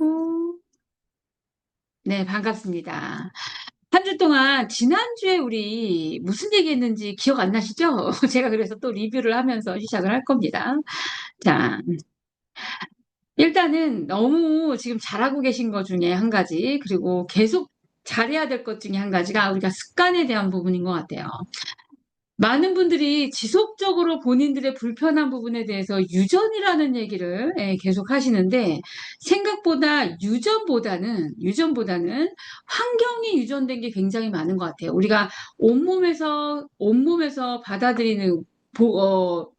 아이고. 네, 반갑습니다. 한 주 동안 지난주에 우리 무슨 얘기했는지 기억 안 나시죠? 제가 그래서 또 리뷰를 하면서 시작을 할 겁니다. 자, 일단은 너무 지금 잘하고 계신 것 중에 한 가지, 그리고 계속 잘해야 될 것 중에 한 가지가 우리가 습관에 대한 부분인 것 같아요. 많은 분들이 지속적으로 본인들의 불편한 부분에 대해서 유전이라는 얘기를 계속 하시는데, 생각보다 유전보다는 환경이 유전된 게 굉장히 많은 것 같아요. 우리가 온몸에서 받아들이는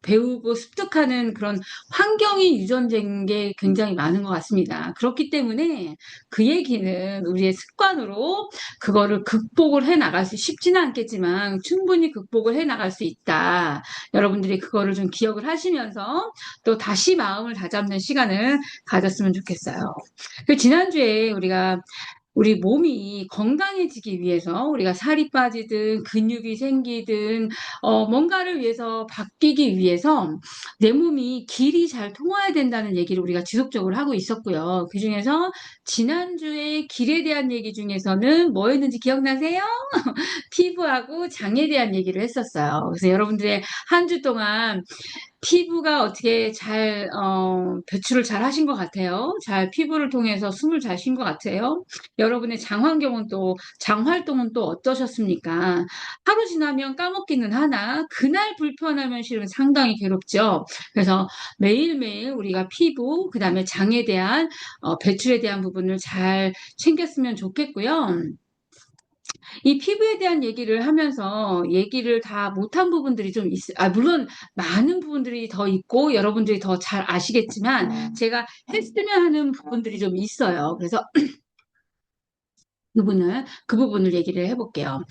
배우고 습득하는 그런 환경이 유전된 게 굉장히 많은 것 같습니다. 그렇기 때문에 그 얘기는 우리의 습관으로 그거를 극복을 해 나갈 수 쉽지는 않겠지만 충분히 극복을 해 나갈 수 있다. 여러분들이 그거를 좀 기억을 하시면서 또 다시 마음을 다잡는 시간을 가졌으면 좋겠어요. 그 지난주에 우리 몸이 건강해지기 위해서 우리가 살이 빠지든 근육이 생기든 뭔가를 위해서 바뀌기 위해서 내 몸이 길이 잘 통해야 된다는 얘기를 우리가 지속적으로 하고 있었고요. 그중에서 지난주에 길에 대한 얘기 중에서는 뭐였는지 기억나세요? 피부하고 장에 대한 얘기를 했었어요. 그래서 여러분들의 한 주 동안 피부가 어떻게 배출을 잘 하신 것 같아요? 피부를 통해서 숨을 잘 쉰 것 같아요? 여러분의 장 활동은 또 어떠셨습니까? 하루 지나면 까먹기는 하나, 그날 불편하면 실은 상당히 괴롭죠. 그래서 매일매일 우리가 피부, 그 다음에 장에 대한, 배출에 대한 부분을 잘 챙겼으면 좋겠고요. 이 피부에 대한 얘기를 하면서 얘기를 다 못한 부분들이 좀 물론 많은 부분들이 더 있고 여러분들이 더 잘 아시겠지만 제가 했으면 하는 부분들이 좀 있어요. 그래서 그 부분을 얘기를 해볼게요.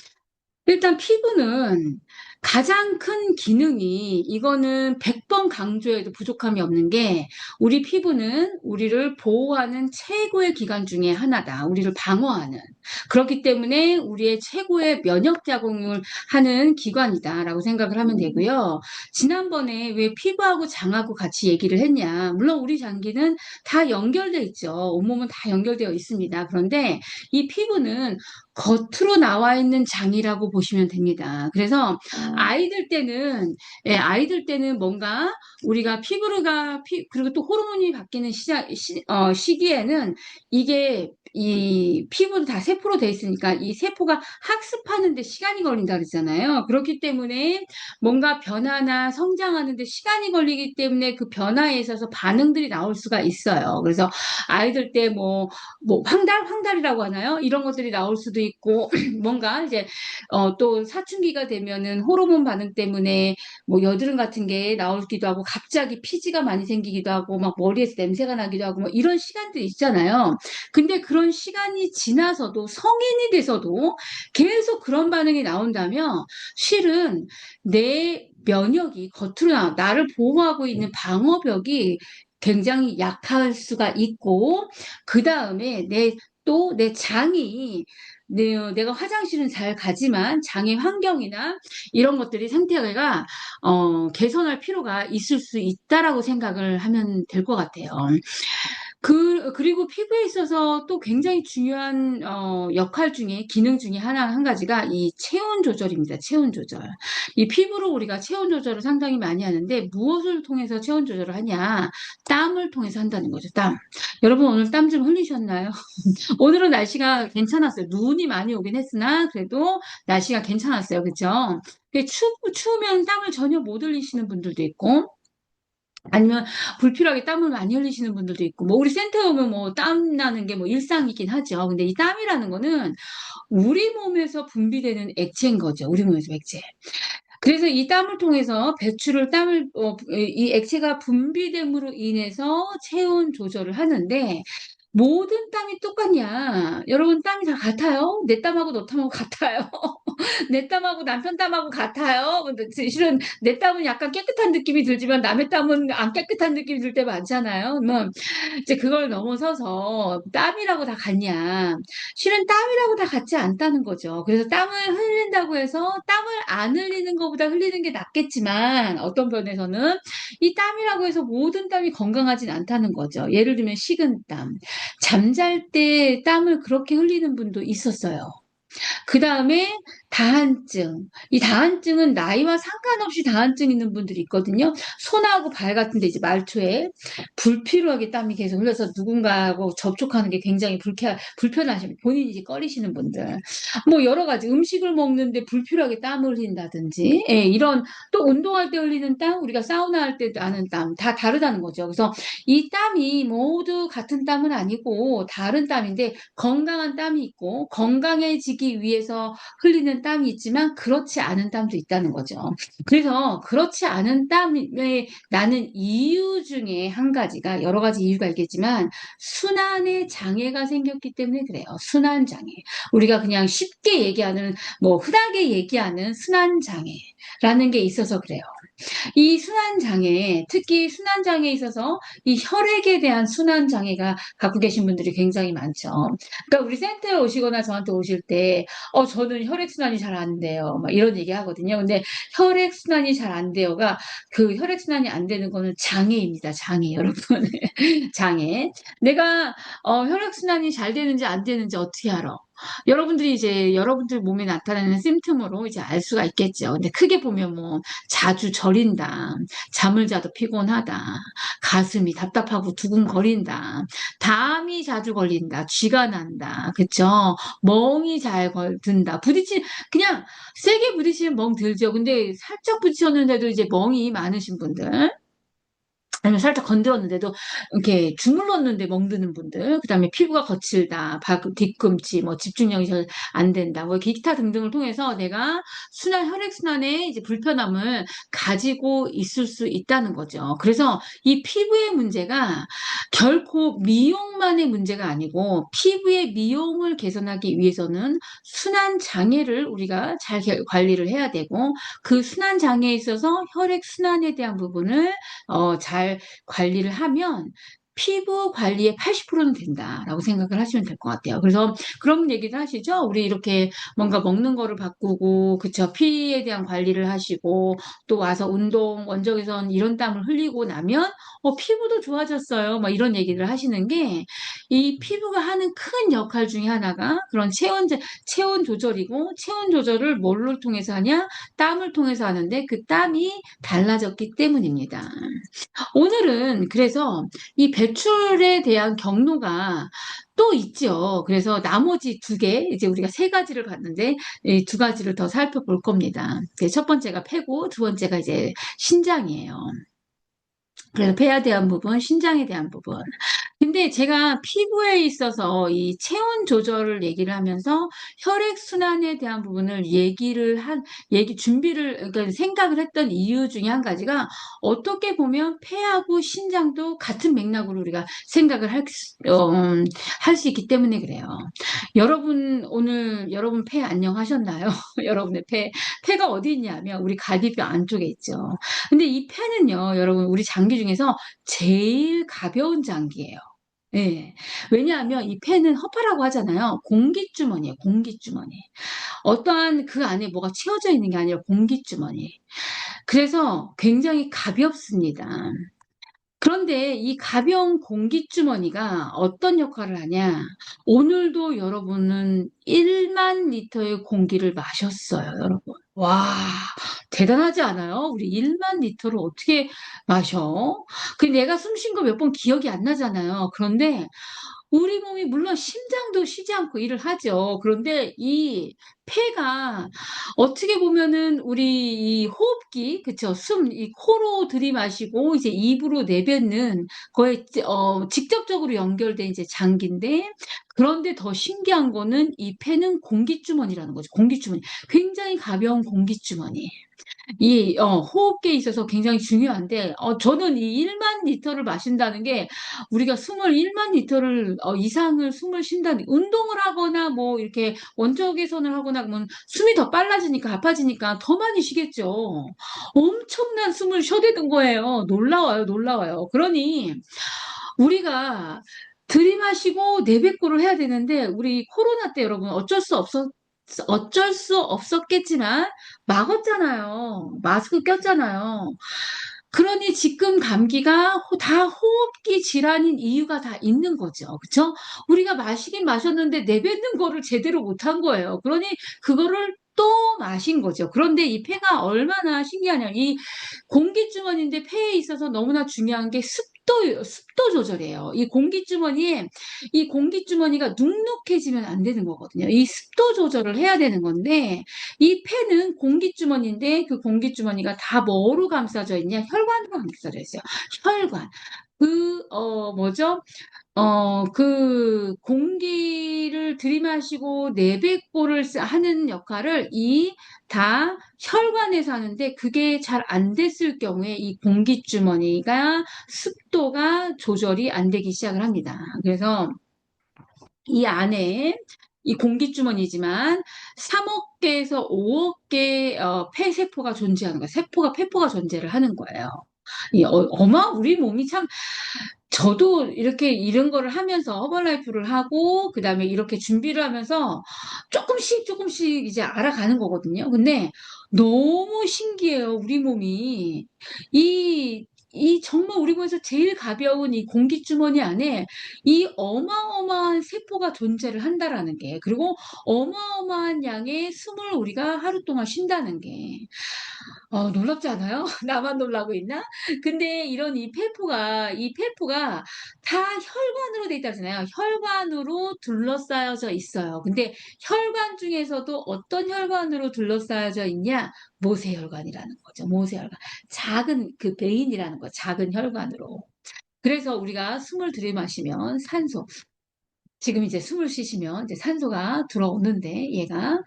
일단 피부는 가장 큰 기능이 이거는 100번 강조해도 부족함이 없는 게 우리 피부는 우리를 보호하는 최고의 기관 중에 하나다. 우리를 방어하는. 그렇기 때문에 우리의 최고의 면역 작용을 하는 기관이다라고 생각을 하면 되고요. 지난번에 왜 피부하고 장하고 같이 얘기를 했냐. 물론 우리 장기는 다 연결돼 있죠. 온몸은 다 연결되어 있습니다. 그런데 이 피부는 겉으로 나와 있는 장이라고 보시면 됩니다. 그래서 아이들 때는 뭔가 우리가 그리고 또 호르몬이 바뀌는 시기에는 이 피부도 다 세포로 돼 있으니까 이 세포가 학습하는데 시간이 걸린다 그러잖아요. 그렇기 때문에 뭔가 변화나 성장하는데 시간이 걸리기 때문에 그 변화에 있어서 반응들이 나올 수가 있어요. 그래서 아이들 때 황달이라고 하나요? 이런 것들이 나올 수도 있고, 뭔가 이제, 또 사춘기가 되면은 호르몬 반응 때문에 여드름 같은 게 나오기도 하고, 갑자기 피지가 많이 생기기도 하고, 막 머리에서 냄새가 나기도 하고, 이런 시간들이 있잖아요. 근데 그런 시간이 지나서도 성인이 돼서도 계속 그런 반응이 나온다면, 실은 내 면역이 나를 보호하고 있는 방어벽이 굉장히 약할 수가 있고, 그 다음에 내 장이, 내가 화장실은 잘 가지만 장의 환경이나 이런 것들이 상태가, 개선할 필요가 있을 수 있다라고 생각을 하면 될 것 같아요. 그리고 피부에 있어서 또 굉장히 중요한, 기능 중에 한 가지가 이 체온 조절입니다. 체온 조절. 이 피부로 우리가 체온 조절을 상당히 많이 하는데 무엇을 통해서 체온 조절을 하냐? 땀을 통해서 한다는 거죠, 땀. 여러분 오늘 땀 좀 흘리셨나요? 오늘은 날씨가 괜찮았어요. 눈이 많이 오긴 했으나 그래도 날씨가 괜찮았어요. 그죠? 추우면 땀을 전혀 못 흘리시는 분들도 있고 아니면 불필요하게 땀을 많이 흘리시는 분들도 있고 우리 센터에 오면 땀 나는 게 일상이긴 하죠. 근데 이 땀이라는 거는 우리 몸에서 분비되는 액체인 거죠. 우리 몸에서 액체. 그래서 이 땀을 통해서 이 액체가 분비됨으로 인해서 체온 조절을 하는데, 모든 땀이 똑같냐? 여러분, 땀이 다 같아요? 내 땀하고 너 땀하고 같아요? 내 땀하고 남편 땀하고 같아요? 근데 실은 내 땀은 약간 깨끗한 느낌이 들지만 남의 땀은 안 깨끗한 느낌이 들 때 많잖아요. 이제 그걸 넘어서서 땀이라고 다 같냐? 실은 땀이라고 다 같지 않다는 거죠. 그래서 땀을 흘린다고 해서 땀을 안 흘리는 것보다 흘리는 게 낫겠지만 어떤 면에서는 이 땀이라고 해서 모든 땀이 건강하진 않다는 거죠. 예를 들면 식은땀. 잠잘 때 땀을 그렇게 흘리는 분도 있었어요. 그 다음에 다한증. 이 다한증은 나이와 상관없이 다한증 있는 분들이 있거든요. 손하고 발 같은 데 이제 말초에 불필요하게 땀이 계속 흘려서 누군가하고 접촉하는 게 굉장히 불편하시면 본인이 이제 꺼리시는 분들. 뭐 여러 가지 음식을 먹는데 불필요하게 땀을 흘린다든지, 예, 이런 또 운동할 때 흘리는 땀, 우리가 사우나 할 때 나는 땀, 다 다르다는 거죠. 그래서 이 땀이 모두 같은 땀은 아니고 다른 땀인데 건강한 땀이 있고 건강해지기 위해서 흘리는 땀이 있지만 그렇지 않은 땀도 있다는 거죠. 그래서 그렇지 않은 땀에 나는 이유 중에 한 가지가 여러 가지 이유가 있겠지만 순환에 장애가 생겼기 때문에 그래요. 순환 장애. 우리가 그냥 쉽게 얘기하는 뭐 흔하게 얘기하는 순환 장애라는 게 있어서 그래요. 이 순환장애, 특히 순환장애에 있어서 이 혈액에 대한 순환장애가 갖고 계신 분들이 굉장히 많죠. 그러니까 우리 센터에 오시거나 저한테 오실 때, 저는 혈액순환이 잘 안 돼요. 막 이런 얘기 하거든요. 근데 혈액순환이 잘 안 돼요가 그 혈액순환이 안 되는 거는 장애입니다. 장애, 여러분. 장애. 내가, 혈액순환이 잘 되는지 안 되는지 어떻게 알아? 여러분들이 이제 여러분들 몸에 나타나는 심틈으로 이제 알 수가 있겠죠. 근데 크게 보면 뭐 자주 저린다, 잠을 자도 피곤하다, 가슴이 답답하고 두근거린다, 담이 자주 걸린다, 쥐가 난다, 그쵸? 멍이 잘 든다, 그냥 세게 부딪히면 멍 들죠. 근데 살짝 부딪혔는데도 이제 멍이 많으신 분들, 아니면 살짝 건드렸는데도 이렇게 주물렀는데 멍드는 분들, 그다음에 피부가 거칠다, 뒤꿈치, 뭐 집중력이 잘 안 된다, 뭐 기타 등등을 통해서 내가 혈액순환에 이제 불편함을 가지고 있을 수 있다는 거죠. 그래서 이 피부의 문제가 결코 미용만의 문제가 아니고 피부의 미용을 개선하기 위해서는 순환 장애를 우리가 잘 관리를 해야 되고 그 순환 장애에 있어서 혈액 순환에 대한 부분을 잘 관리를 하면 피부 관리의 80%는 된다라고 생각을 하시면 될 것 같아요. 그래서 그런 얘기도 하시죠. 우리 이렇게 뭔가 먹는 거를 바꾸고, 그쵸. 피에 대한 관리를 하시고, 또 와서 운동, 원적외선 이런 땀을 흘리고 나면, 피부도 좋아졌어요. 막 이런 얘기를 하시는 게, 이 피부가 하는 큰 역할 중에 하나가 그런 체온 조절이고, 체온 조절을 뭘로 통해서 하냐? 땀을 통해서 하는데, 그 땀이 달라졌기 때문입니다. 오늘은 그래서 이 배출에 대한 경로가 또 있죠. 그래서 나머지 두 개, 이제 우리가 세 가지를 봤는데, 이 두 가지를 더 살펴볼 겁니다. 첫 번째가 폐고, 두 번째가 이제 신장이에요. 그래서 폐에 대한 부분, 신장에 대한 부분. 근데 제가 피부에 있어서 이 체온 조절을 얘기를 하면서 혈액순환에 대한 부분을 그러니까 생각을 했던 이유 중에 한 가지가 어떻게 보면 폐하고 신장도 같은 맥락으로 우리가 생각을 할 수 있기 때문에 그래요. 오늘 여러분 폐 안녕하셨나요? 여러분의 폐가 어디 있냐면 우리 갈비뼈 안쪽에 있죠. 근데 이 폐는요, 여러분, 우리 장기 중에서 제일 가벼운 장기예요. 예. 왜냐하면 이 폐는 허파라고 하잖아요. 공기주머니예요, 공기주머니. 어떠한 그 안에 뭐가 채워져 있는 게 아니라 공기주머니. 그래서 굉장히 가볍습니다. 그런데 이 가벼운 공기주머니가 어떤 역할을 하냐? 오늘도 여러분은 1만 리터의 공기를 마셨어요, 여러분. 와, 대단하지 않아요? 우리 1만 리터를 어떻게 마셔? 내가 숨 쉰 거 몇 번 기억이 안 나잖아요. 그런데 우리 몸이 물론 심장도 쉬지 않고 일을 하죠. 그런데 이 폐가 어떻게 보면은 우리 이 호흡기, 그쵸? 이 코로 들이마시고 이제 입으로 내뱉는 거에 직접적으로 연결된 이제 장기인데, 그런데 더 신기한 거는 이 폐는 공기주머니라는 거죠. 공기주머니. 굉장히 가벼운 공기주머니. 호흡기에 있어서 굉장히 중요한데, 저는 이 1만 리터를 마신다는 게, 우리가 숨을 1만 리터를, 이상을 숨을 쉰다는, 운동을 하거나, 뭐, 이렇게 원적외선을 하거나, 그러면 숨이 더 빨라지니까, 아파지니까 더 많이 쉬겠죠. 엄청난 숨을 쉬어대는 거예요. 놀라워요, 놀라워요. 그러니, 우리가 들이마시고 내뱉고를 해야 되는데, 우리 코로나 때 여러분 어쩔 수 없었겠지만, 막았잖아요. 마스크 꼈잖아요. 그러니 지금 감기가 다 호흡기 질환인 이유가 다 있는 거죠. 그쵸? 우리가 마시긴 마셨는데 내뱉는 거를 제대로 못한 거예요. 그러니 그거를 또 마신 거죠. 그런데 이 폐가 얼마나 신기하냐. 이 공기주머니인데 폐에 있어서 너무나 중요한 게 습도 조절이에요. 이 공기주머니가 눅눅해지면 안 되는 거거든요. 이 습도 조절을 해야 되는 건데, 이 폐는 공기주머니인데 그 공기주머니가 다 뭐로 감싸져 있냐? 혈관으로 감싸져 있어요. 혈관. 뭐죠? 그 공기를 들이마시고 내뱉고를 하는 역할을 다 혈관에서 하는데 그게 잘 안 됐을 경우에 이 공기주머니가 습도가 조절이 안 되기 시작을 합니다. 그래서 이 안에 이 공기주머니지만 3억 개에서 5억 개의 폐세포가 존재하는 거예요. 폐포가 존재를 하는 거예요. 우리 몸이 참, 저도 이렇게 이런 거를 하면서 허벌라이프를 하고, 그 다음에 이렇게 준비를 하면서 조금씩 이제 알아가는 거거든요. 근데 너무 신기해요, 우리 몸이. 정말 우리 몸에서 제일 가벼운 이 공기주머니 안에 이 어마어마한 세포가 존재를 한다라는 게, 그리고 어마어마한 양의 숨을 우리가 하루 동안 쉰다는 게, 놀랍지 않아요? 나만 놀라고 있나? 근데 이 폐포가 다 혈관으로 돼 있다잖아요. 혈관으로 둘러싸여져 있어요. 근데 혈관 중에서도 어떤 혈관으로 둘러싸여져 있냐? 모세혈관이라는 거죠. 모세혈관. 작은 그 베인이라는 거, 작은 혈관으로. 그래서 우리가 숨을 들이마시면 지금 이제 숨을 쉬시면 이제 산소가 들어오는데 얘가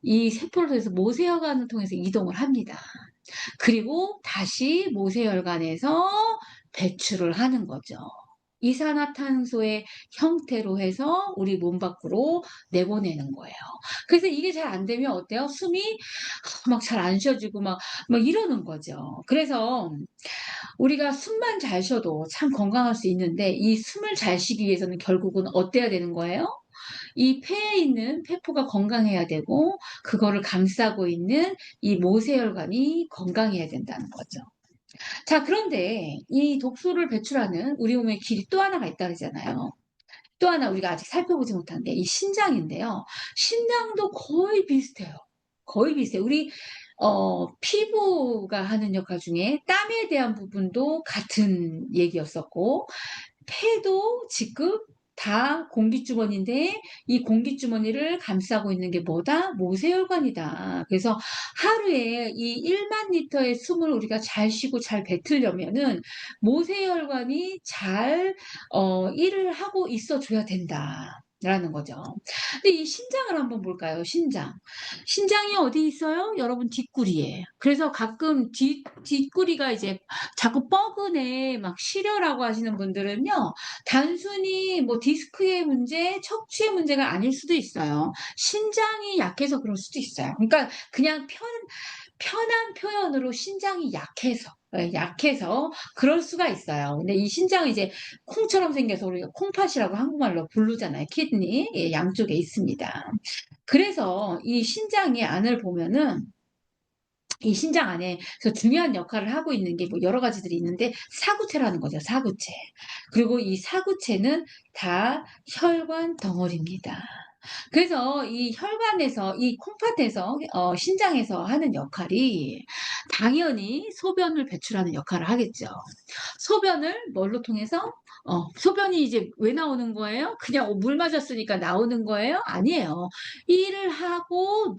이 세포를 통해서 모세혈관을 통해서 이동을 합니다. 그리고 다시 모세혈관에서 배출을 하는 거죠. 이산화탄소의 형태로 해서 우리 몸 밖으로 내보내는 거예요. 그래서 이게 잘 안 되면 어때요? 숨이 막 잘 안 쉬어지고 막 이러는 거죠. 그래서 우리가 숨만 잘 쉬어도 참 건강할 수 있는데 이 숨을 잘 쉬기 위해서는 결국은 어때야 되는 거예요? 이 폐에 있는 폐포가 건강해야 되고 그거를 감싸고 있는 이 모세혈관이 건강해야 된다는 거죠. 자, 그런데 이 독소를 배출하는 우리 몸의 길이 또 하나가 있다 그러잖아요. 또 하나 우리가 아직 살펴보지 못한 게 이 신장인데요. 신장도 거의 비슷해요. 거의 비슷해요. 우리 피부가 하는 역할 중에 땀에 대한 부분도 같은 얘기였었고 폐도 지금 다 공기주머니인데 이 공기주머니를 감싸고 있는 게 뭐다? 모세혈관이다. 그래서 하루에 이 1만 리터의 숨을 우리가 잘 쉬고 잘 뱉으려면은 모세혈관이 잘 일을 하고 있어줘야 된다. 라는 거죠. 근데 이 신장을 한번 볼까요? 신장이 어디 있어요? 여러분 뒷구리에. 그래서 가끔 뒷구리가 이제 자꾸 뻐근해 막 시려라고 하시는 분들은요. 단순히 뭐 디스크의 문제, 척추의 문제가 아닐 수도 있어요. 신장이 약해서 그럴 수도 있어요. 그러니까 그냥 편한 표현으로 신장이 약해서 그럴 수가 있어요. 근데 이 신장은 이제 콩처럼 생겨서 우리가 콩팥이라고 한국말로 부르잖아요. 키드니 양쪽에 있습니다. 그래서 이 신장의 안을 보면은 이 신장 안에서 중요한 역할을 하고 있는 게 뭐 여러 가지들이 있는데 사구체라는 거죠. 사구체. 그리고 이 사구체는 다 혈관 덩어리입니다. 그래서 이 혈관에서 이 콩팥에서 신장에서 하는 역할이 당연히 소변을 배출하는 역할을 하겠죠. 소변을 뭘로 통해서? 소변이 이제 왜 나오는 거예요? 그냥 물 마셨으니까 나오는 거예요? 아니에요. 일을 하고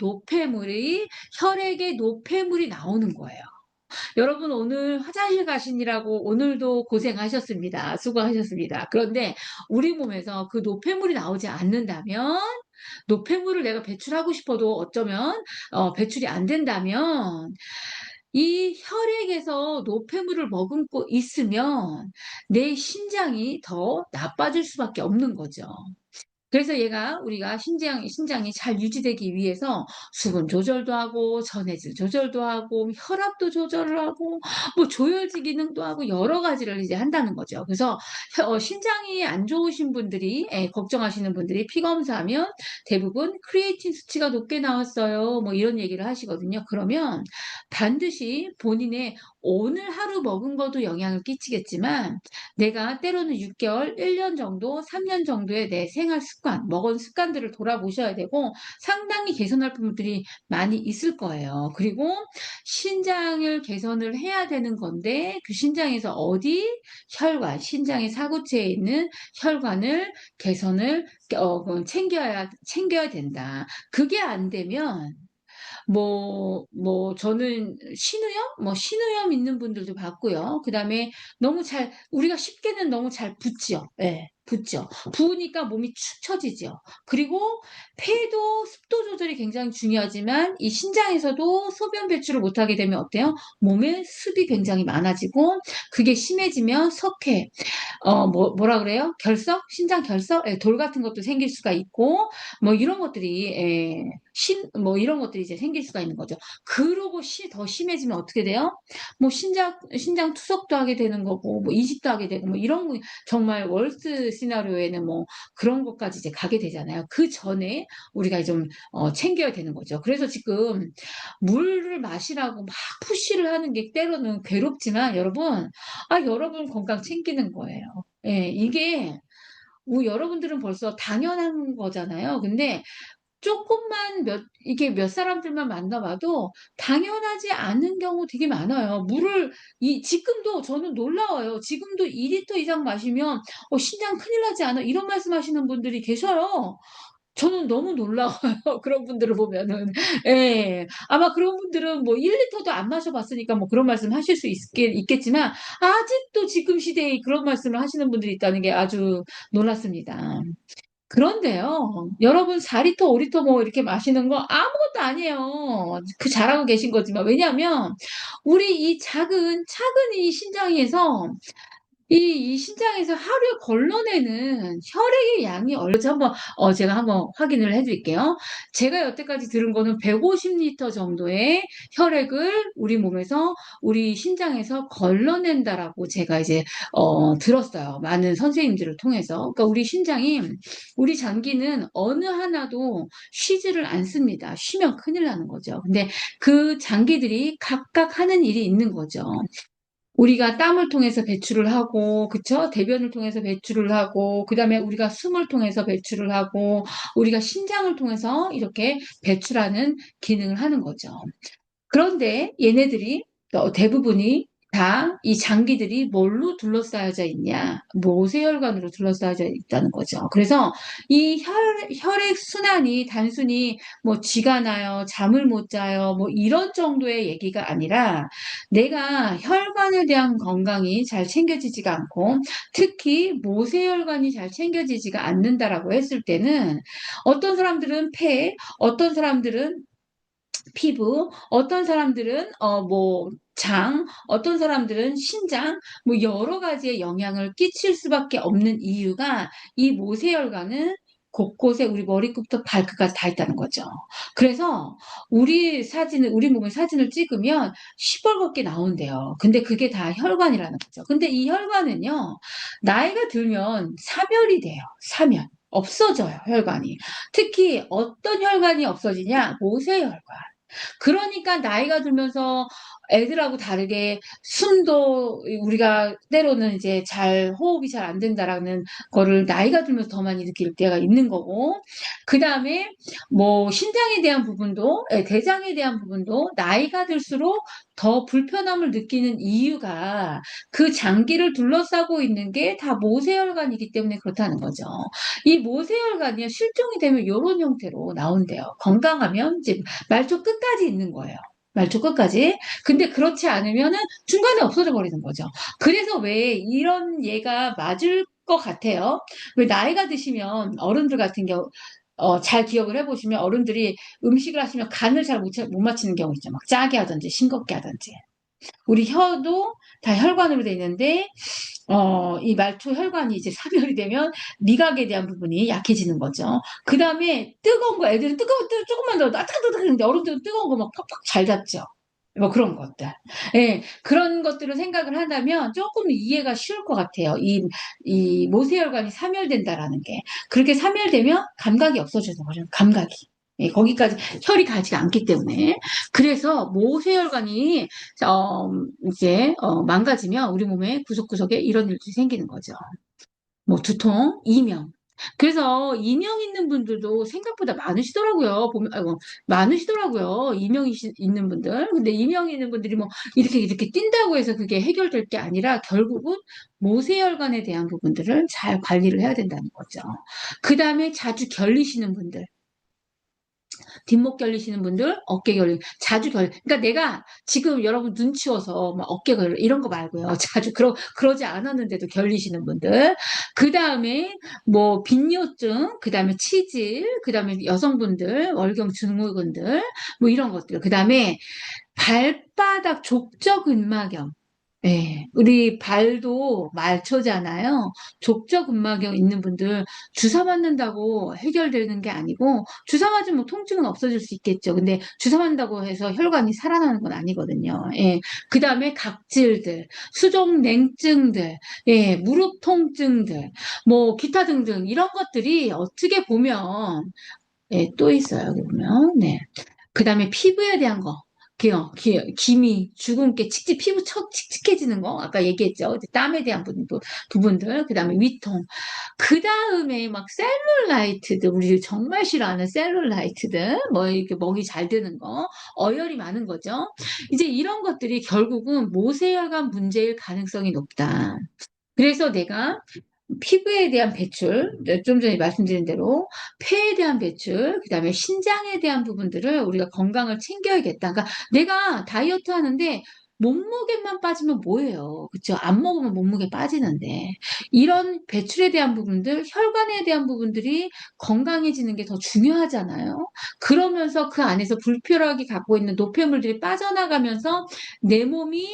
혈액에 노폐물이 나오는 거예요. 여러분 오늘 화장실 가시느라고 오늘도 고생하셨습니다. 수고하셨습니다. 그런데 우리 몸에서 그 노폐물이 나오지 않는다면 노폐물을 내가 배출하고 싶어도 어쩌면 배출이 안 된다면 이 혈액에서 노폐물을 머금고 있으면 내 신장이 더 나빠질 수밖에 없는 거죠. 그래서 우리가 신장이 잘 유지되기 위해서 수분 조절도 하고, 전해질 조절도 하고, 혈압도 조절을 하고, 뭐 조혈지 기능도 하고, 여러 가지를 이제 한다는 거죠. 그래서 신장이 안 좋으신 분들이, 걱정하시는 분들이 피검사하면 대부분 크리에이틴 수치가 높게 나왔어요. 뭐 이런 얘기를 하시거든요. 그러면 반드시 본인의 오늘 하루 먹은 것도 영향을 끼치겠지만 내가 때로는 6개월, 1년 정도, 3년 정도의 내 생활 습관, 먹은 습관들을 돌아보셔야 되고 상당히 개선할 부분들이 많이 있을 거예요. 그리고 신장을 개선을 해야 되는 건데 그 신장에서 어디? 혈관, 신장의 사구체에 있는 혈관을 개선을 챙겨야 된다. 그게 안 되면 저는 신우염 있는 분들도 봤고요. 그 다음에 우리가 쉽게는 너무 잘 붓죠. 예, 붓죠. 부으니까 몸이 축 처지죠. 그리고 폐도 습도 조절이 굉장히 중요하지만 이 신장에서도 소변 배출을 못하게 되면 어때요? 몸에 습이 굉장히 많아지고 그게 심해지면 석회, 뭐라 그래요? 결석? 신장 결석? 예, 돌 같은 것도 생길 수가 있고, 이런 것들이, 예, 이런 것들이 이제 생길 수가 있는 거죠. 그러고 더 심해지면 어떻게 돼요? 신장 투석도 하게 되는 거고, 이식도 하게 되고, 이런 거, 정말 월스 시나리오에는 그런 것까지 이제 가게 되잖아요. 그 전에 우리가 좀, 챙겨야 되는 거죠. 그래서 지금 물을 마시라고 막 푸시를 하는 게 때로는 괴롭지만, 여러분 건강 챙기는 거예요. 예, 이게 여러분들은 벌써 당연한 거잖아요. 근데 이게 몇 사람들만 만나봐도 당연하지 않은 경우 되게 많아요. 지금도 저는 놀라워요. 지금도 2리터 이상 마시면, 신장 큰일 나지 않아? 이런 말씀 하시는 분들이 계셔요. 저는 너무 놀라워요. 그런 분들을 보면은. 예. 아마 그런 분들은 1리터도 안 마셔봤으니까 그런 말씀 하실 수 있겠지만, 아직도 지금 시대에 그런 말씀을 하시는 분들이 있다는 게 아주 놀랐습니다. 그런데요, 여러분 4리터, 5리터 이렇게 마시는 거 아무것도 아니에요. 잘하고 계신 거지만. 왜냐하면, 우리 이 작은 이 신장에서 이 신장에서 하루에 걸러내는 혈액의 양이 제가 한번 확인을 해드릴게요. 제가 여태까지 들은 거는 150리터 정도의 혈액을 우리 신장에서 걸러낸다라고 제가 이제, 들었어요. 많은 선생님들을 통해서. 그러니까 우리 장기는 어느 하나도 쉬지를 않습니다. 쉬면 큰일 나는 거죠. 근데 그 장기들이 각각 하는 일이 있는 거죠. 우리가 땀을 통해서 배출을 하고, 그쵸? 대변을 통해서 배출을 하고, 그 다음에 우리가 숨을 통해서 배출을 하고, 우리가 신장을 통해서 이렇게 배출하는 기능을 하는 거죠. 그런데 얘네들이 대부분이 다 이 장기들이 뭘로 둘러싸여져 있냐? 모세혈관으로 둘러싸여져 있다는 거죠. 그래서 이 혈액 순환이 단순히 쥐가 나요, 잠을 못 자요, 이런 정도의 얘기가 아니라 내가 혈관에 대한 건강이 잘 챙겨지지가 않고 특히 모세혈관이 잘 챙겨지지가 않는다라고 했을 때는 어떤 사람들은 폐, 어떤 사람들은 피부, 어떤 사람들은 어떤 사람들은 신장, 여러 가지의 영향을 끼칠 수밖에 없는 이유가 이 모세혈관은 곳곳에 우리 머리끝부터 발끝까지 다 있다는 거죠. 그래서 우리 몸의 사진을 찍으면 시뻘겋게 나온대요. 근데 그게 다 혈관이라는 거죠. 근데 이 혈관은요, 나이가 들면 사멸이 돼요. 사멸. 없어져요, 혈관이. 특히 어떤 혈관이 없어지냐? 모세혈관. 그러니까 나이가 들면서 애들하고 다르게 숨도 우리가 때로는 이제 호흡이 잘 안 된다라는 거를 나이가 들면서 더 많이 느낄 때가 있는 거고, 그 다음에 신장에 대한 부분도, 대장에 대한 부분도 나이가 들수록 더 불편함을 느끼는 이유가 그 장기를 둘러싸고 있는 게 다 모세혈관이기 때문에 그렇다는 거죠. 이 모세혈관이 실종이 되면 이런 형태로 나온대요. 건강하면 이제 말초 끝까지 있는 거예요. 말초 끝까지. 근데 그렇지 않으면은 중간에 없어져 버리는 거죠. 그래서 왜 이런 얘가 맞을 것 같아요. 왜 나이가 드시면 어른들 같은 경우, 잘 기억을 해보시면 어른들이 음식을 하시면 간을 잘 못 맞히는 경우 있죠. 막 짜게 하든지 싱겁게 하든지. 우리 혀도 다 혈관으로 돼 있는데, 이 말초 혈관이 이제 사멸이 되면 미각에 대한 부분이 약해지는 거죠. 그 다음에 뜨거운 거, 애들은 조금만 더 따뜻하는데 어른들은 뜨거운 거 막 팍팍 잘 잡죠. 그런 것들. 예, 그런 것들을 생각을 한다면 조금 이해가 쉬울 것 같아요. 이 모세혈관이 사멸된다라는 게. 그렇게 사멸되면 감각이 없어져서 버려요. 감각이. 예, 거기까지 혈이 가지 않기 때문에. 그래서 모세혈관이 이제 망가지면 우리 몸의 구석구석에 이런 일들이 생기는 거죠. 뭐 두통, 이명. 그래서 이명 있는 분들도 생각보다 많으시더라고요. 보면 아이고, 많으시더라고요. 있는 분들. 근데 이명 있는 분들이 뭐 이렇게 뛴다고 해서 그게 해결될 게 아니라 결국은 모세혈관에 대한 부분들을 잘 관리를 해야 된다는 거죠. 그 다음에 자주 결리시는 분들. 뒷목 결리시는 분들, 어깨 결리, 자주 그러니까 내가 지금 여러분 눈치워서 막 어깨 결리, 이런 거 말고요. 자주 그러지 않았는데도 결리시는 분들. 그 다음에 뭐 빈뇨증, 그 다음에 치질, 그 다음에 여성분들, 월경 증후군들, 뭐 이런 것들. 그 다음에 발바닥 족저근막염. 예, 우리 발도 말초잖아요. 족저근막염 있는 분들 주사 맞는다고 해결되는 게 아니고 주사 맞으면 뭐 통증은 없어질 수 있겠죠. 근데 주사 맞는다고 해서 혈관이 살아나는 건 아니거든요. 예, 그 다음에 각질들, 수족 냉증들, 예, 무릎 통증들, 뭐 기타 등등 이런 것들이 어떻게 보면 예, 또 있어요. 여기 보면 네. 그 다음에 피부에 대한 거. 기미, 주근깨, 피부 칙칙해지는 거. 아까 얘기했죠. 이제 땀에 대한 부분들. 그 다음에 위통. 그 다음에 막 셀룰라이트들. 우리 정말 싫어하는 셀룰라이트들. 뭐 이렇게 먹이 잘 드는 거. 어혈이 많은 거죠. 이제 이런 것들이 결국은 모세혈관 문제일 가능성이 높다. 그래서 내가 피부에 대한 배출, 좀 전에 말씀드린 대로 폐에 대한 배출, 그다음에 신장에 대한 부분들을 우리가 건강을 챙겨야겠다. 그러니까 내가 다이어트 하는데 몸무게만 빠지면 뭐예요? 그쵸? 안 먹으면 몸무게 빠지는데 이런 배출에 대한 부분들, 혈관에 대한 부분들이 건강해지는 게 더 중요하잖아요. 그러면서 그 안에서 불필요하게 갖고 있는 노폐물들이 빠져나가면서 내 몸이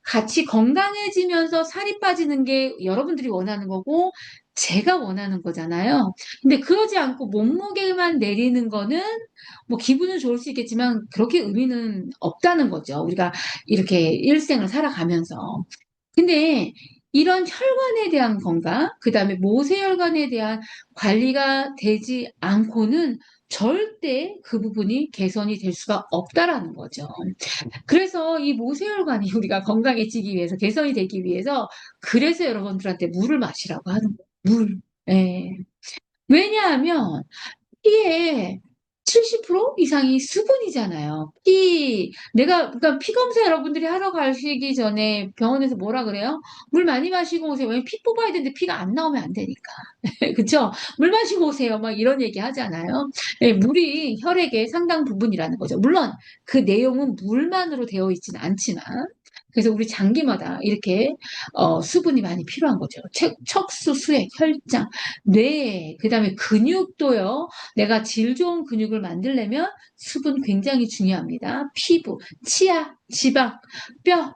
같이 건강해지면서 살이 빠지는 게 여러분들이 원하는 거고 제가 원하는 거잖아요. 근데 그러지 않고 몸무게만 내리는 거는 뭐 기분은 좋을 수 있겠지만 그렇게 의미는 없다는 거죠. 우리가 이렇게 일생을 살아가면서. 근데 이런 혈관에 대한 건강, 그 다음에 모세혈관에 대한 관리가 되지 않고는 절대 그 부분이 개선이 될 수가 없다라는 거죠. 그래서 이 모세혈관이 우리가 건강해지기 위해서, 개선이 되기 위해서, 그래서 여러분들한테 물을 마시라고 하는 거예요. 물. 예. 왜냐하면, 피에 70% 이상이 수분이잖아요. 그러니까 피 검사 여러분들이 하러 가시기 전에 병원에서 뭐라 그래요? 물 많이 마시고 오세요. 왜냐면 피 뽑아야 되는데 피가 안 나오면 안 되니까. 그쵸? 물 마시고 오세요. 막 이런 얘기 하잖아요. 예, 물이 혈액의 상당 부분이라는 거죠. 물론 그 내용은 물만으로 되어 있지는 않지만. 그래서 우리 장기마다 이렇게 수분이 많이 필요한 거죠. 척수, 수액, 혈장, 뇌, 그다음에 근육도요. 내가 질 좋은 근육을 만들려면 수분 굉장히 중요합니다. 피부, 치아, 지방, 뼈,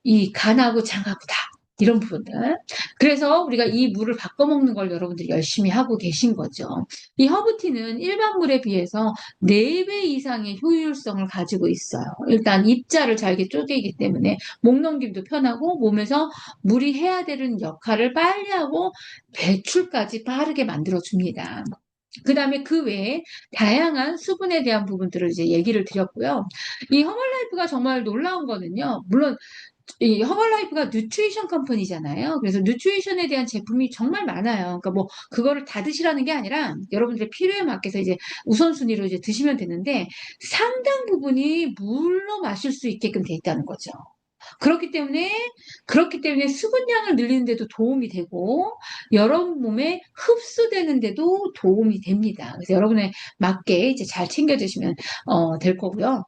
이 간하고 장하고 다 이런 부분들. 그래서 우리가 이 물을 바꿔 먹는 걸 여러분들이 열심히 하고 계신 거죠. 이 허브티는 일반 물에 비해서 4배 이상의 효율성을 가지고 있어요. 일단 입자를 잘게 쪼개기 때문에 목 넘김도 편하고 몸에서 물이 해야 되는 역할을 빨리 하고 배출까지 빠르게 만들어줍니다. 그 다음에 그 외에 다양한 수분에 대한 부분들을 이제 얘기를 드렸고요. 이 허멀라이프가 정말 놀라운 거는요. 물론 이 허벌라이프가 뉴트리션 컴퍼니잖아요. 그래서 뉴트리션에 대한 제품이 정말 많아요. 그러니까 뭐 그거를 다 드시라는 게 아니라 여러분들의 필요에 맞게서 이제 우선순위로 이제 드시면 되는데 상당 부분이 물로 마실 수 있게끔 돼 있다는 거죠. 그렇기 때문에 수분량을 늘리는 데도 도움이 되고 여러분 몸에 흡수되는 데도 도움이 됩니다. 그래서 여러분의 맞게 이제 잘 챙겨 드시면 될 거고요.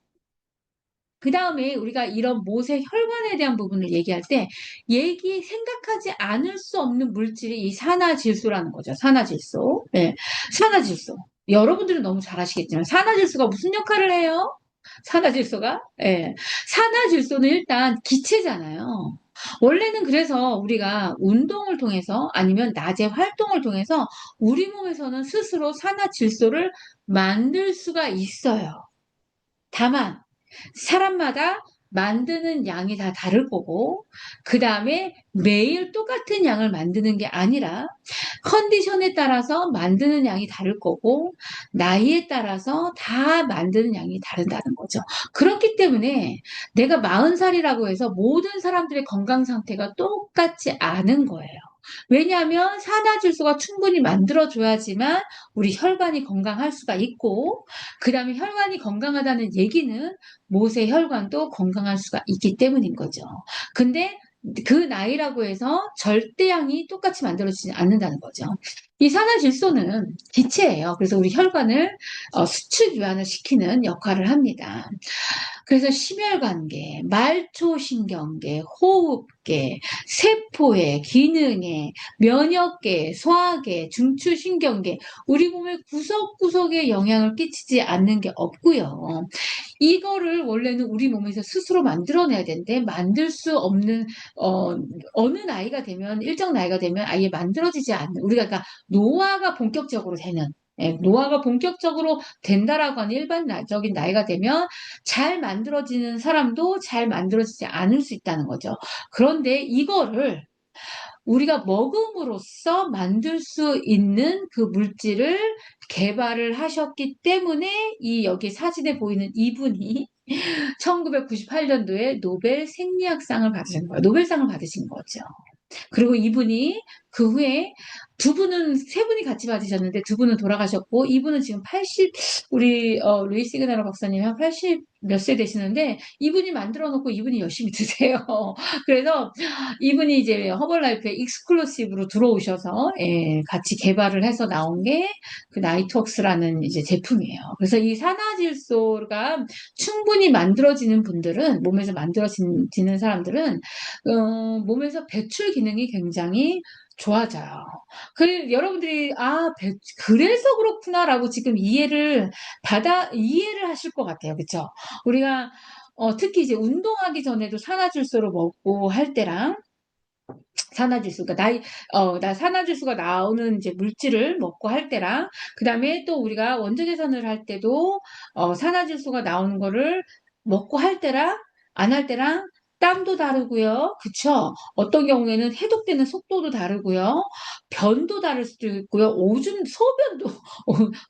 그 다음에 우리가 이런 모세 혈관에 대한 부분을 얘기할 때 생각하지 않을 수 없는 물질이 이 산화질소라는 거죠. 산화질소. 네. 산화질소. 여러분들은 너무 잘 아시겠지만 산화질소가 무슨 역할을 해요? 산화질소가? 예. 산화질소는 일단 기체잖아요. 원래는 그래서 우리가 운동을 통해서 아니면 낮에 활동을 통해서 우리 몸에서는 스스로 산화질소를 만들 수가 있어요. 다만 사람마다 만드는 양이 다 다를 거고, 그 다음에 매일 똑같은 양을 만드는 게 아니라 컨디션에 따라서 만드는 양이 다를 거고, 나이에 따라서 다 만드는 양이 다른다는 거죠. 그렇기 때문에 내가 40살이라고 해서 모든 사람들의 건강 상태가 똑같지 않은 거예요. 왜냐하면 산화질소가 충분히 만들어줘야지만 우리 혈관이 건강할 수가 있고, 그 다음에 혈관이 건강하다는 얘기는 모세 혈관도 건강할 수가 있기 때문인 거죠. 근데 그 나이라고 해서 절대량이 똑같이 만들어지지 않는다는 거죠. 이 산화질소는 기체예요. 그래서 우리 혈관을 수축 이완을 시키는 역할을 합니다. 그래서 심혈관계, 말초신경계, 호흡계, 세포의 기능에, 면역계, 소화계, 중추신경계, 우리 몸의 구석구석에 영향을 끼치지 않는 게 없고요. 이거를 원래는 우리 몸에서 스스로 만들어내야 되는데 만들 수 없는 어느 나이가 되면 일정 나이가 되면 아예 만들어지지 않는 우리가 그러니까 노화가 본격적으로 되는 노화가 본격적으로 된다라고 하는 일반적인 나이가 되면 잘 만들어지는 사람도 잘 만들어지지 않을 수 있다는 거죠. 그런데 이거를 우리가 먹음으로써 만들 수 있는 그 물질을 개발을 하셨기 때문에 이 여기 사진에 보이는 이분이 1998년도에 노벨 생리학상을 받으신 거예요. 노벨상을 받으신 거죠. 그리고 이분이 그 후에 세 분이 같이 받으셨는데 두 분은 돌아가셨고 이분은 지금 80 우리 루이 시그나로 박사님이 한 80 몇 세 되시는데 이분이 만들어 놓고 이분이 열심히 드세요. 그래서 이분이 이제 허벌라이프에 익스클루시브로 들어오셔서 같이 개발을 해서 나온 게 그 나이톡스라는 이제 제품이에요. 그래서 이 산화질소가 충분히 만들어지는 분들은 몸에서 만들어지는 사람들은 몸에서 배출 기능이 굉장히 좋아져요. 여러분들이 그래서 그렇구나라고 지금 이해를 하실 것 같아요. 그쵸? 우리가 특히 이제 운동하기 전에도 산화질소를 먹고 할 때랑 산화질소가 산화질소가 나오는 이제 물질을 먹고 할 때랑 그다음에 또 우리가 원자 계산을 할 때도 산화질소가 나오는 거를 먹고 할 때랑 안 할 때랑 땀도 다르고요. 그쵸? 어떤 경우에는 해독되는 속도도 다르고요. 변도 다를 수도 있고요. 오줌 소변도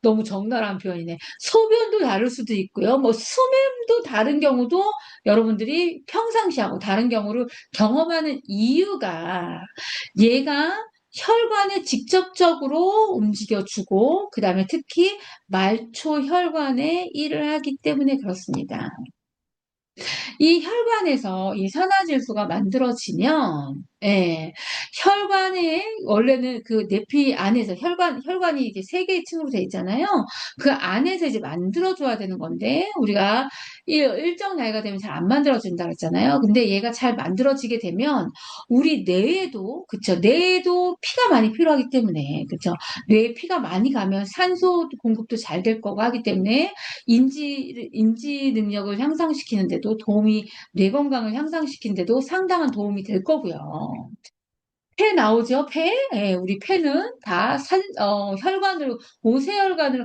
너무 적나라한 표현이네. 소변도 다를 수도 있고요. 뭐 수면도 다른 경우도 여러분들이 평상시하고 다른 경우를 경험하는 이유가 얘가 혈관에 직접적으로 움직여주고 그 다음에 특히 말초 혈관에 일을 하기 때문에 그렇습니다. 이 혈관에서 이 산화질소가 만들어지면 혈관에 원래는 그 내피 안에서 혈관이 이제 세 개의 층으로 돼 있잖아요. 그 안에서 이제 만들어줘야 되는 건데 우리가 일정 나이가 되면 잘 안 만들어진다 그랬잖아요. 근데 얘가 잘 만들어지게 되면 우리 뇌에도 그쵸 뇌에도 피가 많이 필요하기 때문에 그쵸 뇌에 피가 많이 가면 산소 공급도 잘 될 거고 하기 때문에 인지 능력을 향상시키는데도 뇌 건강을 향상시키는데도 상당한 도움이 될 거고요. 폐 나오죠, 폐? 예, 우리 폐는 다 혈관으로, 모세혈관으로.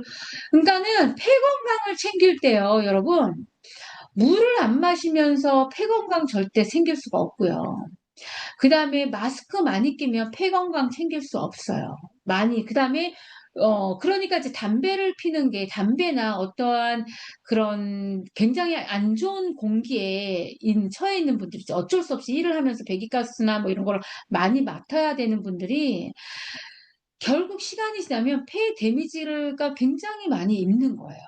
그러니까는 폐 건강을 챙길 때요, 여러분. 물을 안 마시면서 폐 건강 절대 챙길 수가 없고요. 그 다음에 마스크 많이 끼면 폐 건강 챙길 수 없어요. 그 다음에, 그러니까 이제 담배나 어떠한 그런 굉장히 안 좋은 공기에 처해 있는 분들이 어쩔 수 없이 일을 하면서 배기가스나 뭐 이런 걸 많이 맡아야 되는 분들이 결국 시간이 지나면 폐 데미지가 굉장히 많이 입는 거예요.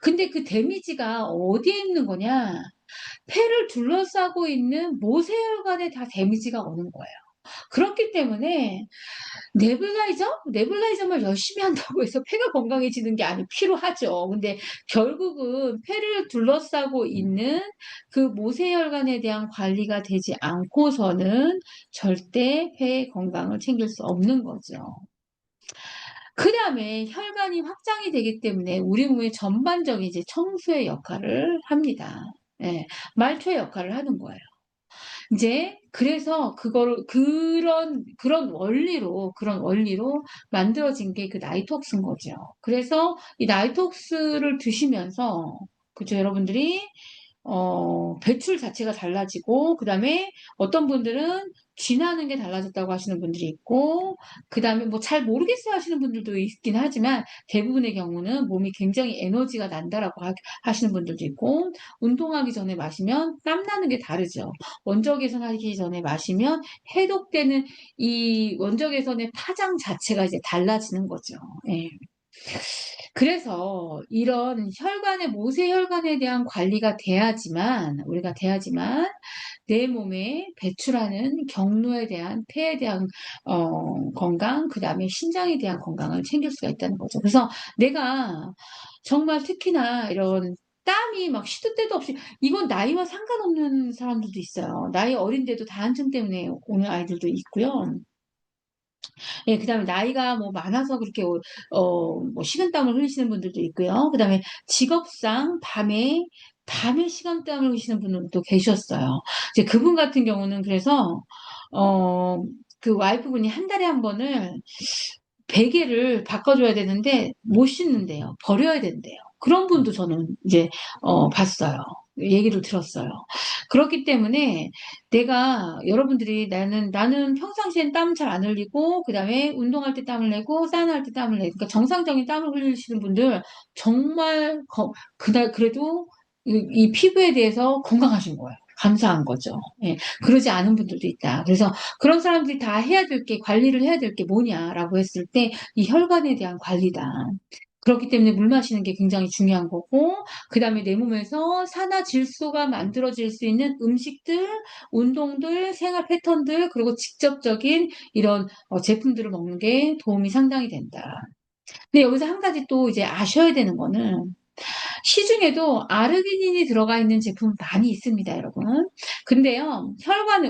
근데 그 데미지가 어디에 있는 거냐? 폐를 둘러싸고 있는 모세혈관에 다 데미지가 오는 거예요. 그렇기 때문에 네뷸라이저만 열심히 한다고 해서 폐가 건강해지는 게 아니 필요하죠. 근데 결국은 폐를 둘러싸고 있는 그 모세혈관에 대한 관리가 되지 않고서는 절대 폐의 건강을 챙길 수 없는 거죠. 그 다음에 혈관이 확장이 되기 때문에 우리 몸의 전반적인 이제 청소의 역할을 합니다. 말초의 역할을 하는 거예요. 이제 그래서 그런 원리로 만들어진 게 그 나이톡스인 거죠. 그래서 이 나이톡스를 드시면서 그죠 여러분들이 배출 자체가 달라지고, 그 다음에 어떤 분들은 쥐나는 게 달라졌다고 하시는 분들이 있고, 그 다음에 뭐 잘 모르겠어요 하시는 분들도 있긴 하지만, 대부분의 경우는 몸이 굉장히 에너지가 난다라고 하시는 분들도 있고, 운동하기 전에 마시면 땀 나는 게 다르죠. 원적외선 하기 전에 마시면 해독되는 이 원적외선의 파장 자체가 이제 달라지는 거죠. 예. 그래서 이런 모세혈관에 대한 관리가 우리가 돼야지만 내 몸에 배출하는 경로에 대한, 폐에 대한, 건강, 그 다음에 신장에 대한 건강을 챙길 수가 있다는 거죠. 그래서 내가 정말 특히나 이런 땀이 막 시도 때도 없이, 이건 나이와 상관없는 사람들도 있어요. 나이 어린데도 다한증 때문에 오는 아이들도 있고요. 예, 그다음에 나이가 뭐 많아서 그렇게 뭐 식은땀을 흘리시는 분들도 있고요. 그다음에 직업상 밤에 식은땀을 흘리시는 분들도 계셨어요. 이제 그분 같은 경우는 그래서 어, 그 와이프분이 한 달에 한 번을 베개를 바꿔줘야 되는데 못 씻는데요. 버려야 된대요. 그런 분도 저는 이제 봤어요. 얘기를 들었어요. 그렇기 때문에 내가 여러분들이 나는 평상시엔 땀 잘 안 흘리고 그다음에 운동할 때 땀을 내고 사우나할 때 땀을 내고 그러니까 정상적인 땀을 흘리시는 분들 정말 그날 그래도 이 피부에 대해서 건강하신 거예요. 감사한 거죠. 예, 그러지 않은 분들도 있다. 그래서 그런 사람들이 다 관리를 해야 될 게 뭐냐라고 했을 때, 이 혈관에 대한 관리다. 그렇기 때문에 물 마시는 게 굉장히 중요한 거고, 그 다음에 내 몸에서 산화 질소가 만들어질 수 있는 음식들, 운동들, 생활 패턴들, 그리고 직접적인 이런 제품들을 먹는 게 도움이 상당히 된다. 근데 여기서 한 가지 또 이제 아셔야 되는 거는, 시중에도 아르기닌이 들어가 있는 제품 많이 있습니다, 여러분. 근데요,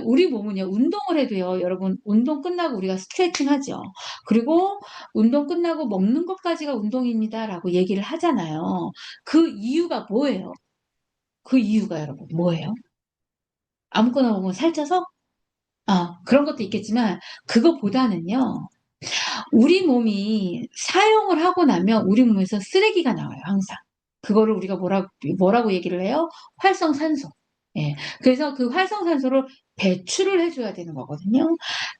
우리 몸은요, 운동을 해도요, 여러분, 운동 끝나고 우리가 스트레칭 하죠. 그리고 운동 끝나고 먹는 것까지가 운동입니다라고 얘기를 하잖아요. 그 이유가 뭐예요? 그 이유가 여러분, 뭐예요? 아무거나 먹으면 살쪄서? 그런 것도 있겠지만, 그거보다는요, 우리 몸이 사용을 하고 나면 우리 몸에서 쓰레기가 나와요, 항상. 그거를 우리가 뭐라고 얘기를 해요? 활성산소. 예. 그래서 그 활성산소를 배출을 해줘야 되는 거거든요.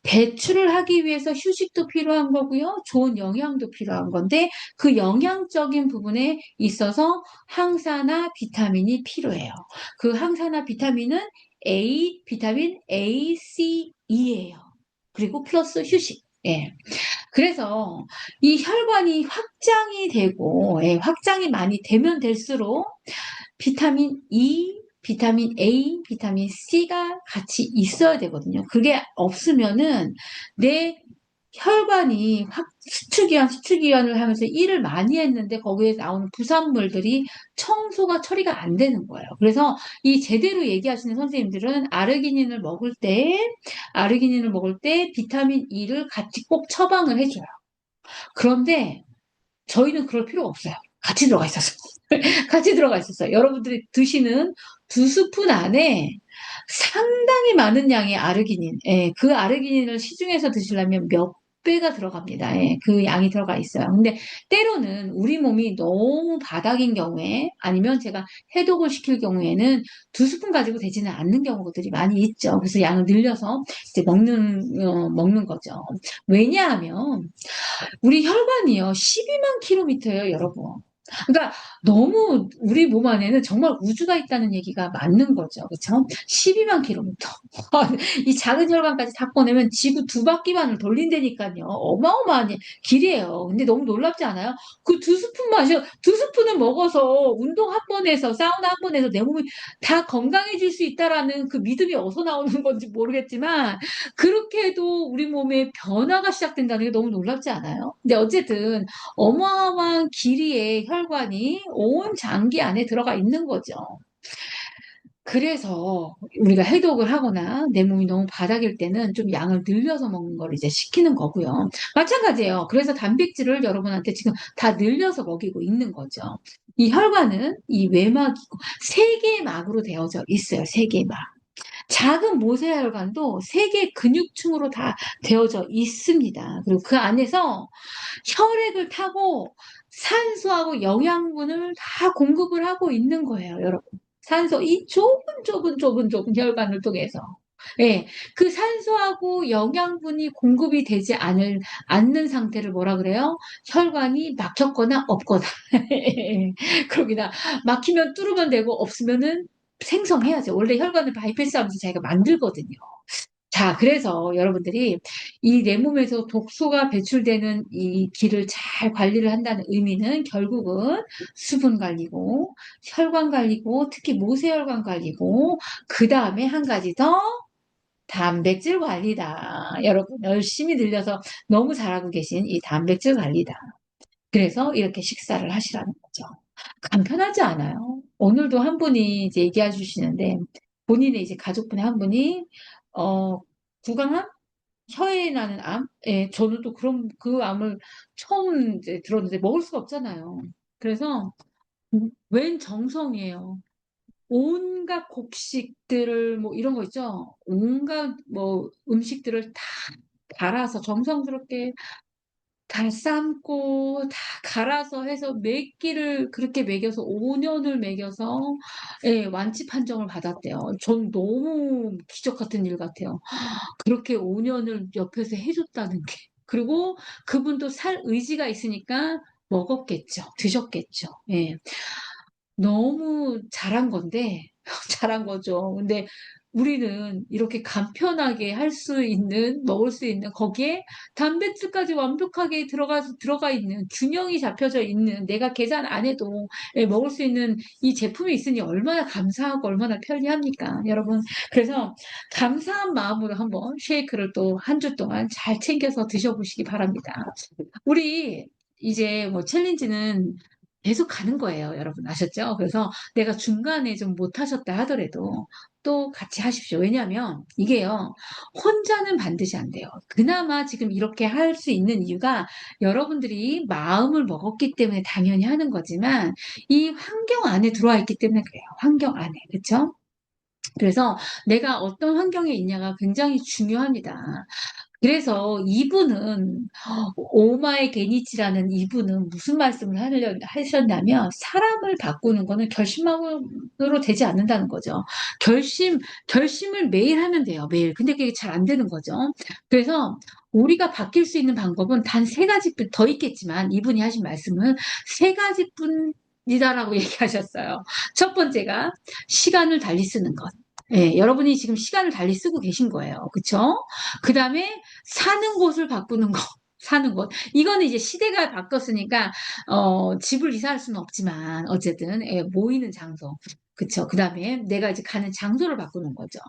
배출을 하기 위해서 휴식도 필요한 거고요. 좋은 영양도 필요한 건데, 그 영양적인 부분에 있어서 항산화 비타민이 필요해요. 그 항산화 비타민은 비타민 A, C, E예요. 그리고 플러스 휴식. 예. 그래서 이 혈관이 확장이 되고, 예, 확장이 많이 되면 될수록 비타민 E, 비타민 A, 비타민 C가 같이 있어야 되거든요. 그게 없으면은 내 혈관이 수축기관을 하면서 일을 많이 했는데 거기에 나오는 부산물들이 처리가 안 되는 거예요. 그래서 이 제대로 얘기하시는 선생님들은 아르기닌을 먹을 때 비타민 E를 같이 꼭 처방을 해줘요. 그런데 저희는 그럴 필요가 없어요. 같이 들어가 있었어요. 같이 들어가 있었어요. 여러분들이 드시는 2스푼 안에 상당히 많은 양의 예, 그 아르기닌을 시중에서 드시려면 몇 배가 들어갑니다. 예, 그 양이 들어가 있어요. 근데 때로는 우리 몸이 너무 바닥인 경우에 아니면 제가 해독을 시킬 경우에는 2스푼 가지고 되지는 않는 경우들이 많이 있죠. 그래서 양을 늘려서 이제 먹는 거죠. 왜냐하면 우리 혈관이요, 12만 킬로미터예요, 여러분. 그러니까 너무 우리 몸 안에는 정말 우주가 있다는 얘기가 맞는 거죠. 그렇죠? 12만 킬로미터. 이 작은 혈관까지 다 꺼내면 지구 2바퀴만을 돌린다니까요. 어마어마한 길이에요. 근데 너무 놀랍지 않아요? 그 2스푼을 먹어서 운동 한 번 해서, 사우나 한 번 해서 내 몸이 다 건강해질 수 있다라는 그 믿음이 어디서 나오는 건지 모르겠지만, 그렇게 해도 우리 몸에 변화가 시작된다는 게 너무 놀랍지 않아요? 근데 어쨌든 어마어마한 길이의 혈관이 온 장기 안에 들어가 있는 거죠. 그래서 우리가 해독을 하거나 내 몸이 너무 바닥일 때는 좀 양을 늘려서 먹는 걸 이제 시키는 거고요. 마찬가지예요. 그래서 단백질을 여러분한테 지금 다 늘려서 먹이고 있는 거죠. 이 혈관은 이 외막이고 세 개의 막으로 되어져 있어요. 세 개의 막. 작은 모세혈관도 세 개의 근육층으로 다 되어져 있습니다. 그리고 그 안에서 혈액을 타고 산소하고 영양분을 다 공급을 하고 있는 거예요, 여러분. 산소, 이 좁은 혈관을 통해서. 예, 그 산소하고 영양분이 공급이 되지 않는 상태를 뭐라 그래요? 혈관이 막혔거나 없거나. 그러기나 막히면 뚫으면 되고 없으면은 생성해야죠. 원래 혈관을 바이패스하면서 자기가 만들거든요. 자, 그래서 여러분들이 이 내 몸에서 독소가 배출되는 이 길을 잘 관리를 한다는 의미는 결국은 수분 관리고, 혈관 관리고, 특히 모세혈관 관리고, 그 다음에 한 가지 더 단백질 관리다. 여러분, 열심히 들려서 너무 잘하고 계신 이 단백질 관리다. 그래서 이렇게 식사를 하시라는 거죠. 간편하지 않아요. 오늘도 한 분이 이제 얘기해 주시는데, 본인의 이제 가족분의 한 분이, 구강암? 혀에 나는 암? 예, 저는 또 그 암을 처음 이제 들었는데 먹을 수가 없잖아요. 그래서 웬 정성이에요. 온갖 곡식들을 뭐 이런 거 있죠. 온갖 뭐 음식들을 다 갈아서 정성스럽게 다 삶고 다 갈아서 해서 몇 끼를 그렇게 먹여서 5년을 먹여서 예, 완치 판정을 받았대요. 전 너무 기적 같은 일 같아요. 그렇게 5년을 옆에서 해줬다는 게. 그리고 그분도 살 의지가 있으니까 먹었겠죠. 드셨겠죠. 예. 너무 잘한 건데, 잘한 거죠. 근데 우리는 이렇게 간편하게 할 수 있는, 먹을 수 있는, 거기에 단백질까지 완벽하게 들어가 있는, 균형이 잡혀져 있는, 내가 계산 안 해도 예, 먹을 수 있는 이 제품이 있으니 얼마나 감사하고 얼마나 편리합니까, 여러분. 그래서 감사한 마음으로 한번 쉐이크를 또 한 주 동안 잘 챙겨서 드셔보시기 바랍니다. 우리 이제 뭐 챌린지는 계속 가는 거예요, 여러분. 아셨죠? 그래서 내가 중간에 좀 못하셨다 하더라도 또 같이 하십시오. 왜냐하면 이게요, 혼자는 반드시 안 돼요. 그나마 지금 이렇게 할 수 있는 이유가 여러분들이 마음을 먹었기 때문에 당연히 하는 거지만 이 환경 안에 들어와 있기 때문에 그래요. 환경 안에. 그렇죠? 그래서 내가 어떤 환경에 있냐가 굉장히 중요합니다. 그래서 이분은 오마이 게니치라는 이분은 무슨 말씀을 하셨냐면 사람을 바꾸는 거는 결심만으로 되지 않는다는 거죠. 결심을 매일 하면 돼요. 매일. 근데 그게 잘 안 되는 거죠. 그래서 우리가 바뀔 수 있는 방법은 단 세 가지뿐 더 있겠지만 이분이 하신 말씀은 세 가지뿐이다라고 얘기하셨어요. 첫 번째가 시간을 달리 쓰는 것. 예, 여러분이 지금 시간을 달리 쓰고 계신 거예요. 그쵸? 그 다음에 사는 곳을 바꾸는 거. 사는 곳. 이거는 이제 시대가 바뀌었으니까, 집을 이사할 수는 없지만, 어쨌든, 예, 모이는 장소. 그쵸. 그 다음에 내가 이제 가는 장소를 바꾸는 거죠.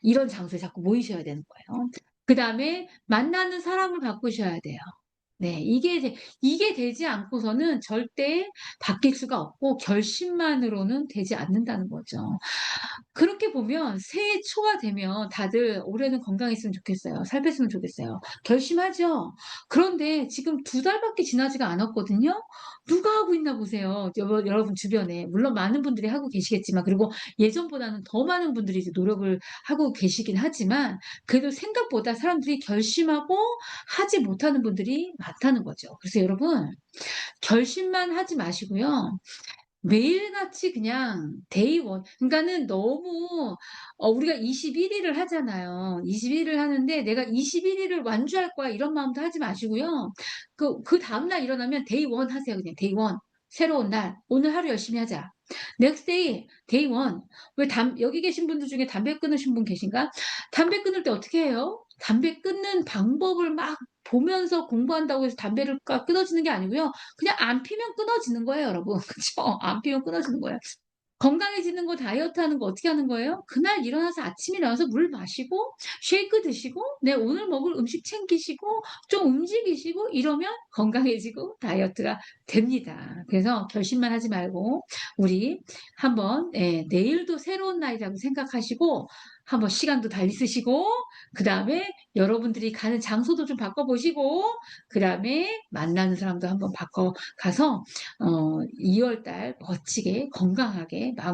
이런 장소에 자꾸 모이셔야 되는 거예요. 그 다음에 만나는 사람을 바꾸셔야 돼요. 네, 이게 되지 않고서는 절대 바뀔 수가 없고, 결심만으로는 되지 않는다는 거죠. 그렇게 보면 새해 초가 되면 다들 올해는 건강했으면 좋겠어요. 살 뺐으면 좋겠어요. 결심하죠. 그런데 지금 2달밖에 지나지가 않았거든요. 누가 하고 있나 보세요. 여러분 주변에. 물론 많은 분들이 하고 계시겠지만, 그리고 예전보다는 더 많은 분들이 이제 노력을 하고 계시긴 하지만, 그래도 생각보다 사람들이 결심하고 하지 못하는 분들이 많다는 거죠. 그래서 여러분, 결심만 하지 마시고요. 매일같이 그냥 데이 원. 그러니까는 너무, 우리가 21일을 하잖아요. 21일을 하는데 내가 21일을 완주할 거야. 이런 마음도 하지 마시고요. 그 다음날 일어나면 데이 원 하세요. 그냥 데이 원. 새로운 날. 오늘 하루 열심히 하자. 넥스트 데이, 데이 원. 여기 계신 분들 중에 담배 끊으신 분 계신가? 담배 끊을 때 어떻게 해요? 담배 끊는 방법을 막 보면서 공부한다고 해서 담배를 끊어지는 게 아니고요. 그냥 안 피면 끊어지는 거예요, 여러분. 그쵸? 안 피면 끊어지는 거예요. 건강해지는 거, 다이어트 하는 거 어떻게 하는 거예요? 그날 일어나서 아침에 일어나서 물 마시고, 쉐이크 드시고, 오늘 먹을 음식 챙기시고, 좀 움직이시고, 이러면 건강해지고 다이어트가 됩니다. 그래서 결심만 하지 말고, 우리 한번, 예, 내일도 새로운 날이라고 생각하시고, 한번 시간도 달리 쓰시고, 그 다음에 여러분들이 가는 장소도 좀 바꿔보시고, 그 다음에 만나는 사람도 한번 바꿔가서, 2월 달 멋지게 건강하게 마무리